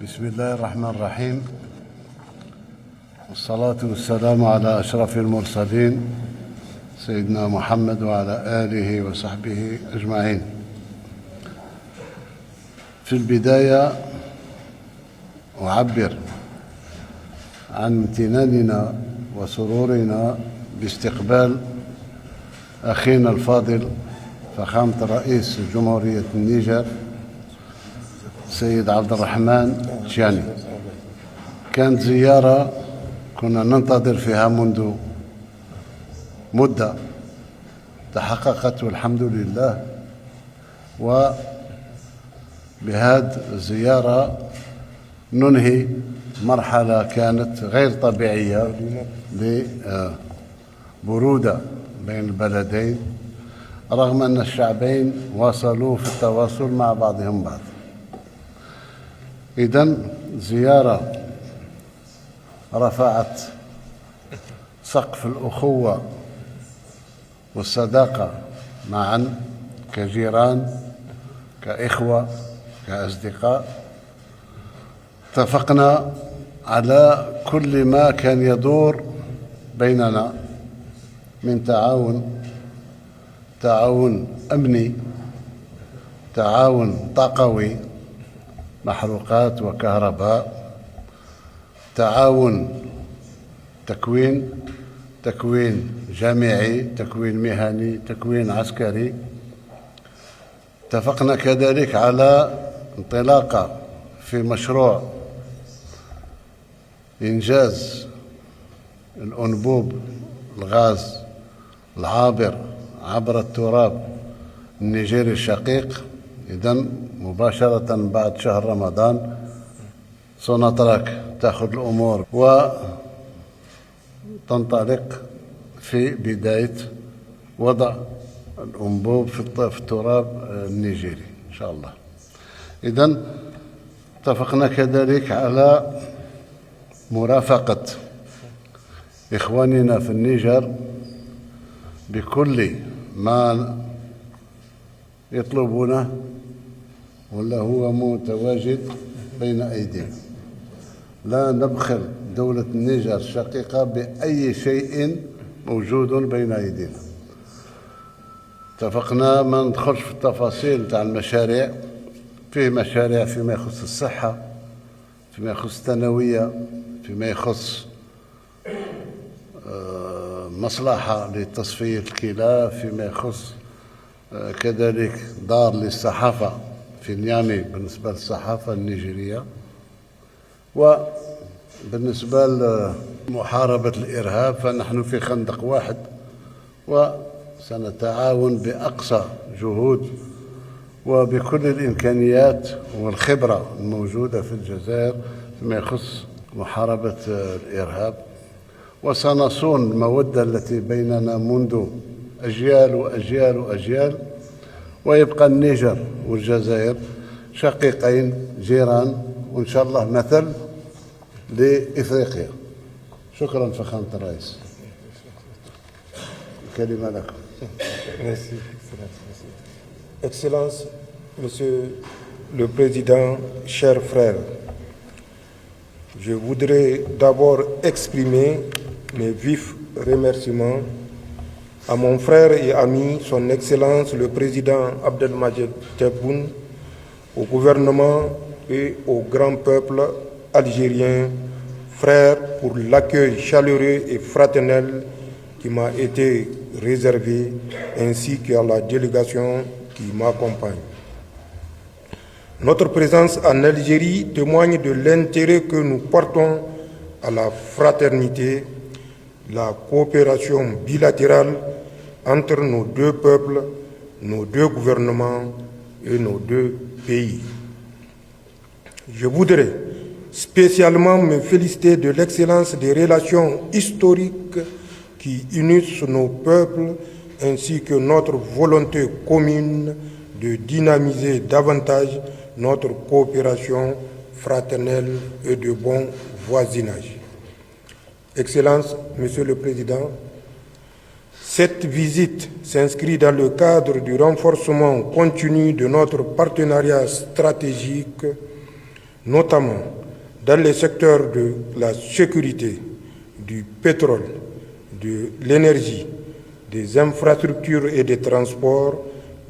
بسم الله الرحمن الرحيم، والصلاة والسلام على أشرف المرسلين سيدنا محمد وعلى آله وصحبه أجمعين. في البداية أعبر عن امتناننا وسرورنا باستقبال أخينا الفاضل فخامة رئيس جمهورية النيجر سيد عبد الرحمن تشياني. كانت زيارة كنا ننتظر فيها منذ مدة، تحققت والحمد لله. وبهذه الزيارة ننهي مرحلة كانت غير طبيعية لبرودة بين البلدين، رغم أن الشعبين واصلوا في التواصل مع بعضهم بعض. إذن زيارة رفعت سقف الأخوة والصداقة معا كجيران، كإخوة، كأصدقاء. اتفقنا على كل ما كان يدور بيننا من تعاون أمني، تعاون طاقوي، محروقات وكهرباء، تعاون تكوين جامعي، تكوين مهني، تكوين عسكري. اتفقنا كذلك على انطلاقة في مشروع إنجاز الأنبوب الغاز العابر عبر التراب النيجيري الشقيق. إذن مباشرة بعد شهر رمضان سوناتراك تأخذ الأمور وتنطلق في بداية وضع الأنبوب في التراب النيجيري إن شاء الله. إذن اتفقنا كذلك على مرافقة إخواننا في النيجر بكل ما يطلبونه ولا هو متواجد بين أيدينا. لا نبخل دولة النيجر الشقيقة بأي شيء موجود بين أيدينا. اتفقنا ما ندخلش في التفاصيل تاع المشاريع، فيه مشاريع فيما يخص الصحة، فيما يخص الثانوية، فيما يخص مصلحة لتصفية الكلى، فيما يخص كذلك دار للصحافة في نيامي بالنسبة للصحافة النيجيرية، وبالنسبة لمحاربة الإرهاب فنحن في خندق واحد، وسنتعاون بأقصى جهود وبكل الإمكانيات والخبرة الموجودة في الجزائر فيما يخص محاربة الإرهاب. وسنصون المودة التي بيننا منذ أجيال وأجيال وأجيال، ويبقى النيجر والجزائر شقيقين جيران، وإن شاء الله مثل لإفريقيا. شكرا فخامة الرئيس. الكلمة لكم. Merci. Excellence, Monsieur le Président, chers frères, je voudrais d'abord exprimer mes vifs remerciements à mon frère et ami, son Excellence le Président Abdelmadjid Tebboune, au gouvernement et au grand peuple algérien, frères, pour l'accueil chaleureux et fraternel qui m'a été réservé, ainsi qu'à la délégation qui m'accompagne. Notre présence en Algérie témoigne de l'intérêt que nous portons à la fraternité, la coopération bilatérale entre nos deux peuples, nos deux gouvernements et nos deux pays. Je voudrais spécialement me féliciter de l'excellence des relations historiques qui unissent nos peuples, ainsi que notre volonté commune de dynamiser davantage notre coopération fraternelle et de bon voisinage. Excellence, Monsieur le Président, cette visite s'inscrit dans le cadre du renforcement continu de notre partenariat stratégique notamment dans les secteurs de la sécurité, du pétrole, de l'énergie, des infrastructures et des transports,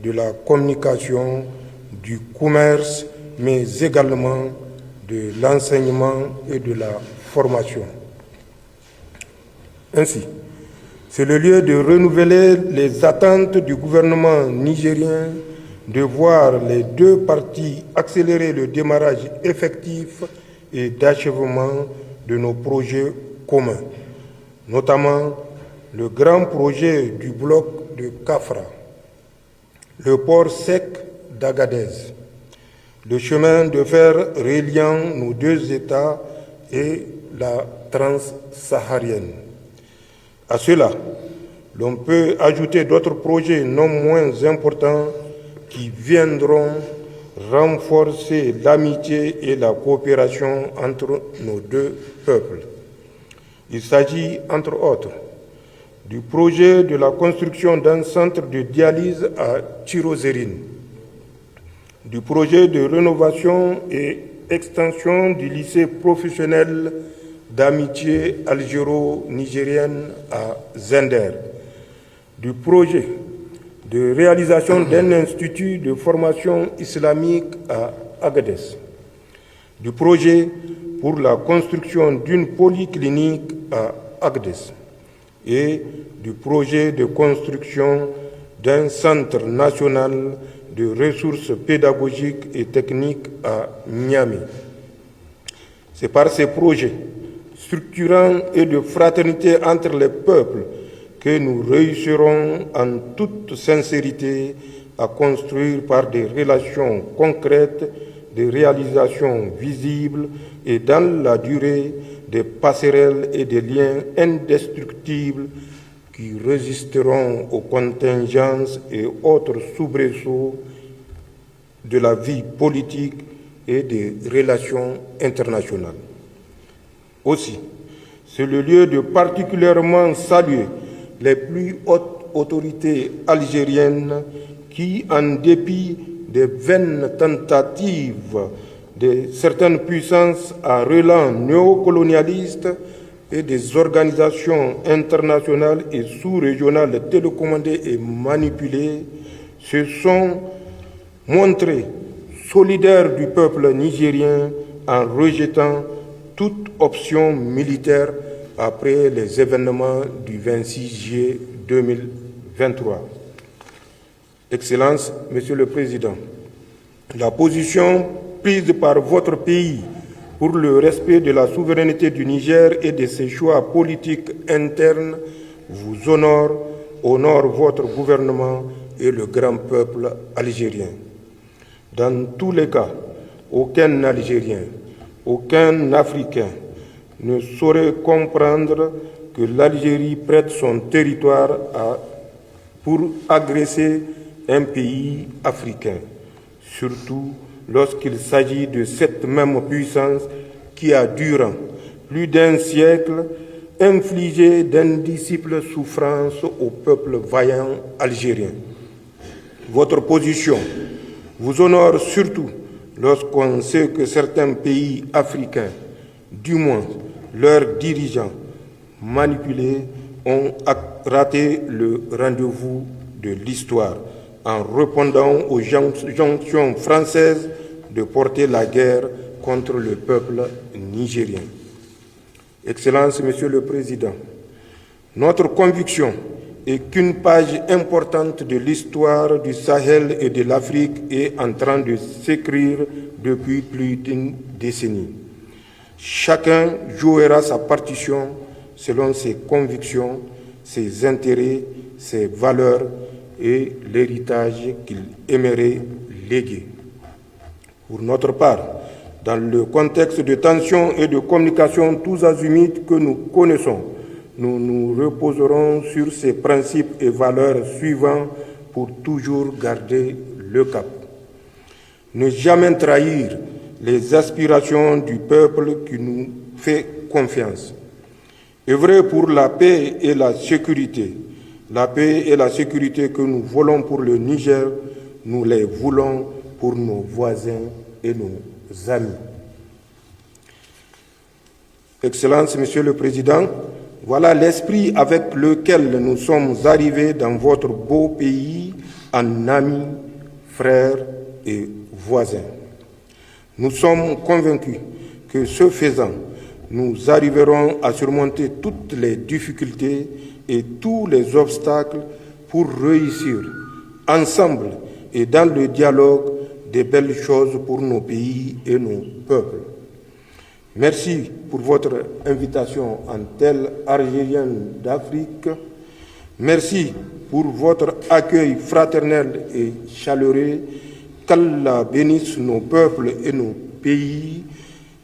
de la communication, du commerce, mais également de l'enseignement et de la formation. Ainsi, c'est le lieu de renouveler les attentes du gouvernement nigérien de voir les deux parties accélérer le démarrage effectif et d'achèvement de nos projets communs, notamment le grand projet du bloc de Kafra, le port sec d'Agadez, le chemin de fer reliant nos deux États et la transsaharienne. À cela, l'on peut ajouter d'autres projets non moins importants qui viendront renforcer l'amitié et la coopération entre nos deux peuples. Il s'agit, entre autres, du projet de la construction d'un centre de dialyse à Tirozérine, du projet de rénovation et extension du lycée professionnel d'amitié algéro-nigérienne à Zender, du projet de réalisation d'un institut de formation islamique à Agadez, du projet pour la construction d'une polyclinique à Agadez et du projet de construction d'un centre national de ressources pédagogiques et techniques à Niamey. C'est par ces projets structurants et de fraternité entre les peuples que nous réussirons en toute sincérité à construire par des relations concrètes, des réalisations visibles et dans la durée des passerelles et des liens indestructibles qui résisteront aux contingences et autres soubresauts de la vie politique et des relations internationales. Aussi, c'est le lieu de particulièrement saluer les plus hautes autorités algériennes qui, en dépit des vaines tentatives de certaines puissances à relents néocolonialistes et des organisations internationales et sous-régionales télécommandées et manipulées, se sont montrées solidaires du peuple nigérien en rejetant toute option militaire après les événements du 26 juillet 2023. Excellences, Monsieur le Président, la position prise par votre pays pour le respect de la souveraineté du Niger et de ses choix politiques internes vous honore votre gouvernement et le grand peuple algérien. Dans tous les cas, aucun Algérien, aucun Africain ne saurait comprendre que l'Algérie prête son territoire pour agresser un pays africain, surtout lorsqu'il s'agit de cette même puissance qui a, durant plus d'un siècle, infligé d'indicibles souffrances au peuple vaillant algérien. Votre position vous honore surtout lorsqu'on sait que certains pays africains, du moins leurs dirigeants manipulés, ont raté le rendez-vous de l'histoire en répondant aux injonctions françaises de porter la guerre contre le peuple nigérien. Excellences, Monsieur le Président, notre conviction est qu'une page importante de l'histoire du Sahel et de l'Afrique est en train de s'écrire depuis plus d'une décennie. Chacun jouera sa partition selon ses convictions, ses intérêts, ses valeurs et l'héritage qu'il aimerait léguer. Pour notre part, dans le contexte de tensions et de communication tous azimuts que nous connaissons, nous nous reposerons sur ces principes et valeurs suivants pour toujours garder le cap. Ne jamais trahir les aspirations du peuple qui nous fait confiance. Œuvrer pour la paix et la sécurité. La paix et la sécurité que nous voulons pour le Niger, nous les voulons pour nos voisins et nos amis. Excellences, Monsieur le Président, voilà l'esprit avec lequel nous sommes arrivés dans votre beau pays en amis, frères et voisins. Nous sommes convaincus que ce faisant, nous arriverons à surmonter toutes les difficultés et tous les obstacles pour réussir ensemble et dans le dialogue des belles choses pour nos pays et nos peuples. Merci pour votre invitation en terre algérienne d'Afrique. Merci pour votre accueil fraternel et chaleureux. Qu'Allah bénisse nos peuples et nos pays.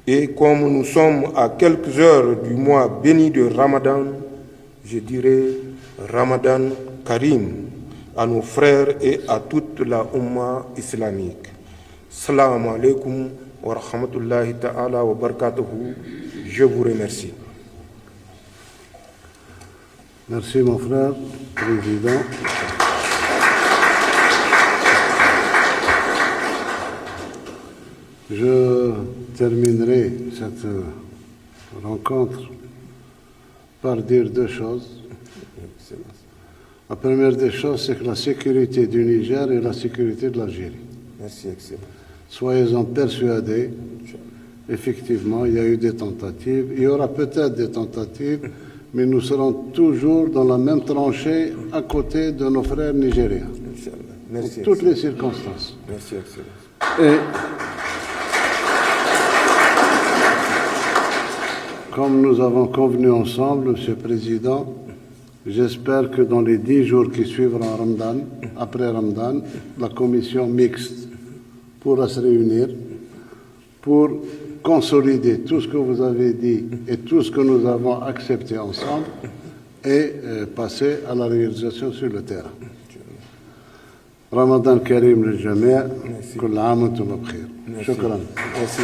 Et comme nous sommes à quelques heures du mois béni de Ramadan, je dirais Ramadan Karim à nos frères et à toute la Ummah islamique. Salam alaikum wa rahmatullahi ta'ala wa barakatuhu. Je vous remercie. Merci mon frère, Président. Je terminerai cette rencontre par dire deux choses. La première des choses, c'est que la sécurité du Niger est la sécurité de l'Algérie. Merci, Excellent. Soyez-en persuadés, effectivement, il y a eu des tentatives, il y aura peut-être des tentatives, mais nous serons toujours dans la même tranchée à côté de nos frères nigériens. Merci, pour toutes les circonstances. Merci, Excellent. Et comme nous avons convenu ensemble, Monsieur le Président, j'espère que dans les 10 jours qui suivront Ramadan, après Ramadan, la commission mixte pourra se réunir pour consolider tout ce que vous avez dit et tout ce que nous avons accepté ensemble et passer à la réalisation sur le terrain. Ramadan Karim le Jami', كل عام وانتم بخير. شكرا. Merci.